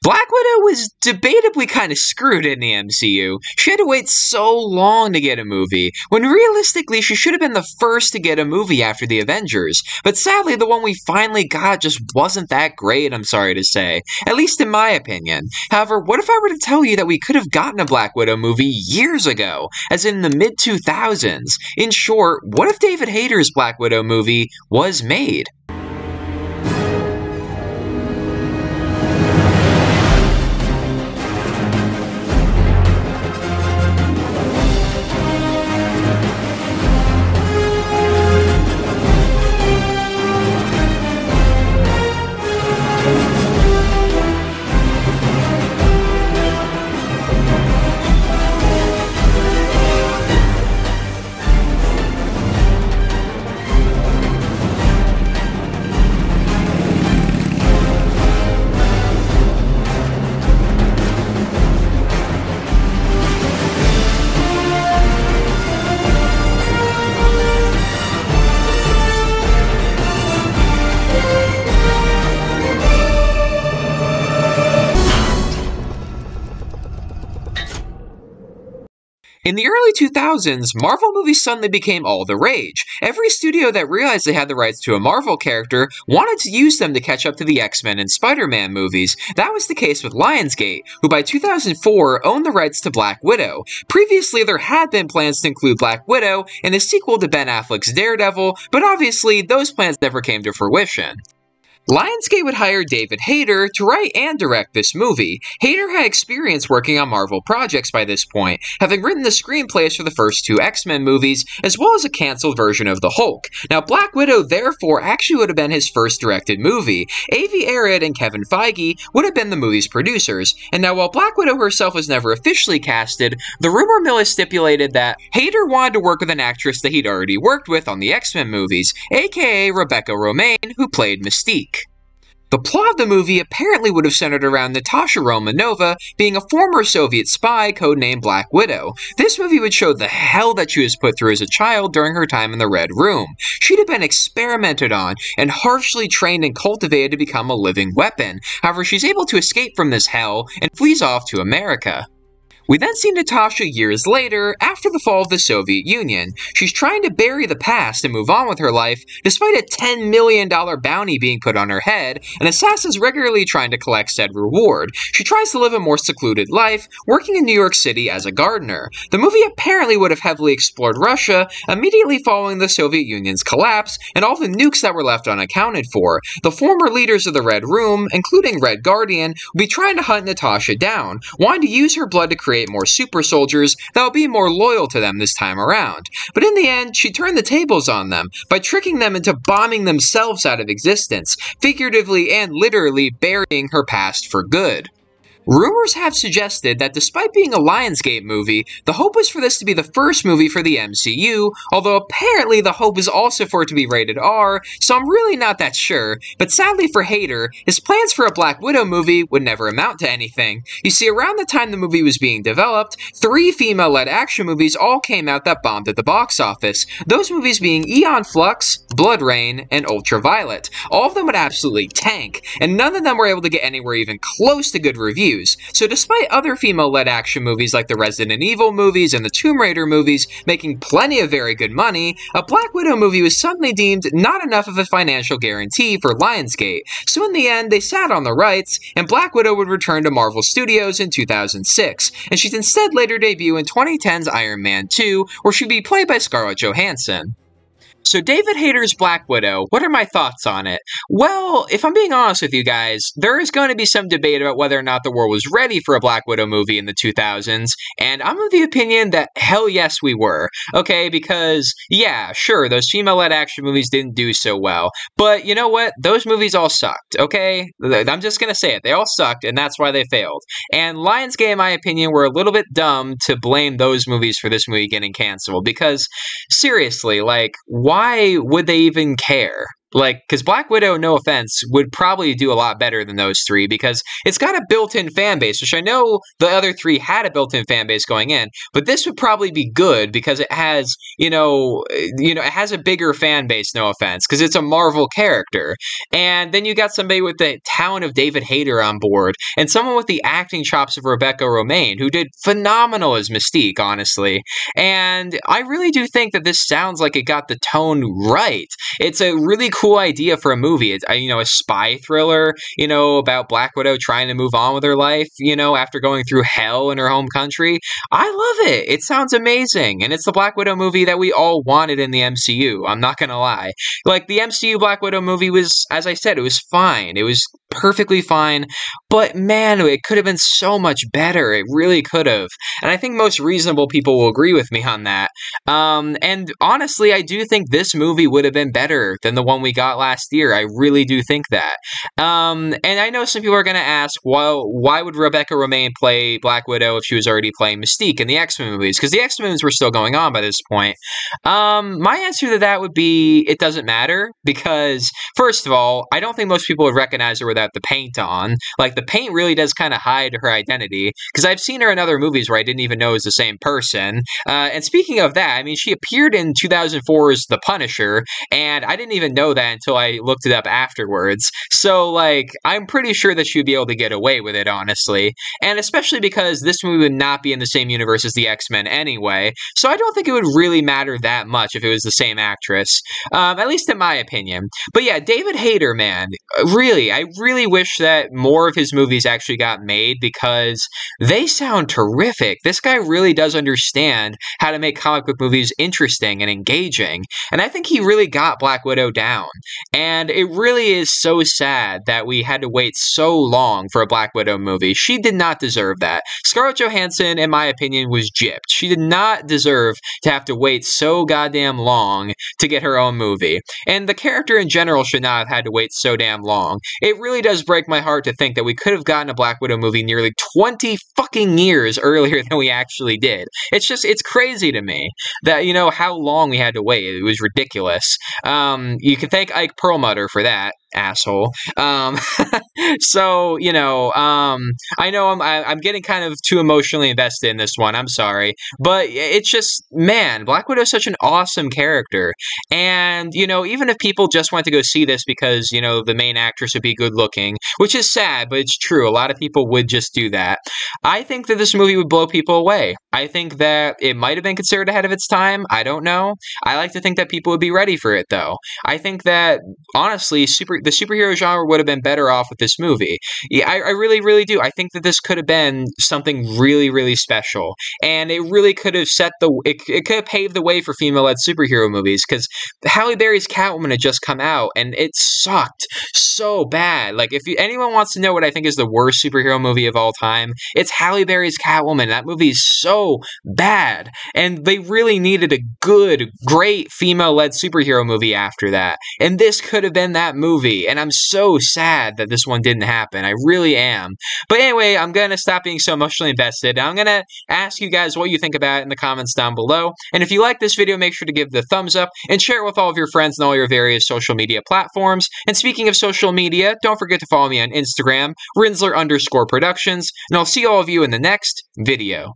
Black Widow was debatably kind of screwed in the MCU. She had to wait so long to get a movie, when realistically she should have been the first to get a movie after the Avengers. But sadly, the one we finally got just wasn't that great, I'm sorry to say. At least in my opinion. However, what if I were to tell you that we could have gotten a Black Widow movie years ago, as in the mid-2000s? In short, what if David Hayter's Black Widow movie was made? In the early 2000s, Marvel movies suddenly became all the rage. Every studio that realized they had the rights to a Marvel character wanted to use them to catch up to the X-Men and Spider-Man movies. That was the case with Lionsgate, who by 2004 owned the rights to Black Widow. Previously, there had been plans to include Black Widow in a sequel to Ben Affleck's Daredevil, but obviously those plans never came to fruition. Lionsgate would hire David Hayter to write and direct this movie. Hayter had experience working on Marvel projects by this point, having written the screenplays for the first two X-Men movies, as well as a cancelled version of the Hulk. Now, Black Widow, therefore, actually would have been his first directed movie. Avi Arad and Kevin Feige would have been the movie's producers. And now, while Black Widow herself was never officially casted, the rumor mill has stipulated that Hayter wanted to work with an actress that he'd already worked with on the X-Men movies, aka Rebecca Romijn, who played Mystique. The plot of the movie apparently would have centered around Natasha Romanova being a former Soviet spy codenamed Black Widow. This movie would show the hell that she was put through as a child during her time in the Red Room. She'd have been experimented on and harshly trained and cultivated to become a living weapon. However, she's able to escape from this hell and flees off to America. We then see Natasha years later, after the fall of the Soviet Union. She's trying to bury the past and move on with her life, despite a $10 million bounty being put on her head, and assassins regularly trying to collect said reward. She tries to live a more secluded life, working in New York City as a gardener. The movie apparently would have heavily explored Russia immediately following the Soviet Union's collapse, and all the nukes that were left unaccounted for. The former leaders of the Red Room, including Red Guardian, would be trying to hunt Natasha down, wanting to use her blood to create more super soldiers that will be more loyal to them this time around. But in the end, she turned the tables on them by tricking them into bombing themselves out of existence, figuratively and literally burying her past for good. Rumors have suggested that despite being a Lionsgate movie, the hope was for this to be the first movie for the MCU, although apparently the hope is also for it to be rated R, so I'm really not that sure. But sadly for Hayter, his plans for a Black Widow movie would never amount to anything. You see, around the time the movie was being developed, 3 female-led action movies all came out that bombed at the box office. Those movies being Aeon Flux, Blood Rain, and Ultraviolet. All of them would absolutely tank, and none of them were able to get anywhere even close to good reviews. So despite other female-led action movies like the Resident Evil movies and the Tomb Raider movies making plenty of very good money, a Black Widow movie was suddenly deemed not enough of a financial guarantee for Lionsgate. So in the end, they sat on the rights, and Black Widow would return to Marvel Studios in 2006, and she'd instead later debut in 2010's Iron Man 2, where she'd be played by Scarlett Johansson. So David Hayter's Black Widow, what are my thoughts on it? Well, if I'm being honest with you guys, there is going to be some debate about whether or not the world was ready for a Black Widow movie in the 2000s, and I'm of the opinion that hell yes we were. Okay, because, yeah, sure, those female-led action movies didn't do so well, but you know what? Those movies all sucked, okay? I'm just gonna say it, they all sucked, and that's why they failed. And Lionsgate, in my opinion, were a little bit dumb to blame those movies for this movie getting canceled, because, seriously, like, why would they even care? Like, because Black Widow, no offense, would probably do a lot better than those three because it's got a built-in fan base, which I know the other three had a built-in fan base going in, but this would probably be good because it has, it has a bigger fan base, no offense, because it's a Marvel character. And then you got somebody with the talent of David Hayter on board, and someone with the acting chops of Rebecca Romijn, who did phenomenal as Mystique, honestly. And I really do think that this sounds like it got the tone right. It's a really cool idea for a movie. It's, a spy thriller, about Black Widow trying to move on with her life, after going through hell in her home country. I love it. It sounds amazing. And it's the Black Widow movie that we all wanted in the MCU. I'm not going to lie. Like, the MCU Black Widow movie was, as I said, it was fine. It was perfectly fine. But man, it could have been so much better. It really could have. And I think most reasonable people will agree with me on that. And honestly, I do think this movie would have been better than the one we got last year. I really do think that. And I know some people are going to ask, well, why would Rebecca Romijn play Black Widow if she was already playing Mystique in the X-Men movies? Because the X-Men movies were still going on by this point. My answer to that would be, it doesn't matter, because, first of all, I don't think most people would recognize her without the paint on. Like, the paint really does kind of hide her identity, because I've seen her in other movies where I didn't even know it was the same person. And speaking of that, I mean, she appeared in 2004's The Punisher, and I didn't even know that until I looked it up afterwards. So, like, I'm pretty sure that she would be able to get away with it, honestly. And especially because this movie would not be in the same universe as the X-Men anyway, so I don't think it would really matter that much if it was the same actress. At least in my opinion. But yeah, David Hayter, man, really, I really wish that more of his movies actually got made because they sound terrific. This guy really does understand how to make comic book movies interesting and engaging, and I think he really got Black Widow down. And it really is so sad that we had to wait so long for a Black Widow movie. She did not deserve that. Scarlett Johansson, in my opinion, was gypped. She did not deserve to have to wait so goddamn long to get her own movie. And the character in general should not have had to wait so damn long. It really does break my heart to think that we could have gotten a Black Widow movie nearly 20 fucking years earlier than we actually did. It's crazy to me that, how long we had to wait. It was ridiculous. You can thank Ike Perlmutter for that. Asshole. So, I know I'm getting kind of too emotionally invested in this one. I'm sorry. But it's just, man, Black Widow is such an awesome character. And, even if people just went to go see this because, the main actress would be good looking, which is sad, but it's true. A lot of people would just do that. I think that this movie would blow people away. I think that it might have been considered ahead of its time. I don't know. I like to think that people would be ready for it, though. I think that, honestly, the superhero genre would have been better off with this movie. Yeah, I really, really do. I think that this could have been something really, really special. And it really could have it could have paved the way for female-led superhero movies, because Halle Berry's Catwoman had just come out, and it sucked so bad. Like, if anyone wants to know what I think is the worst superhero movie of all time, it's Halle Berry's Catwoman. That movie is so bad. And they really needed a good, great female-led superhero movie after that. And this could have been that movie. And I'm so sad that this one didn't happen. I really am. But anyway, I'm going to stop being so emotionally invested. I'm going to ask you guys what you think about it in the comments down below. And if you like this video, make sure to give the thumbs up and share it with all of your friends and all your various social media platforms. And speaking of social media, don't forget to follow me on Instagram, Rinzler_Productions. And I'll see all of you in the next video.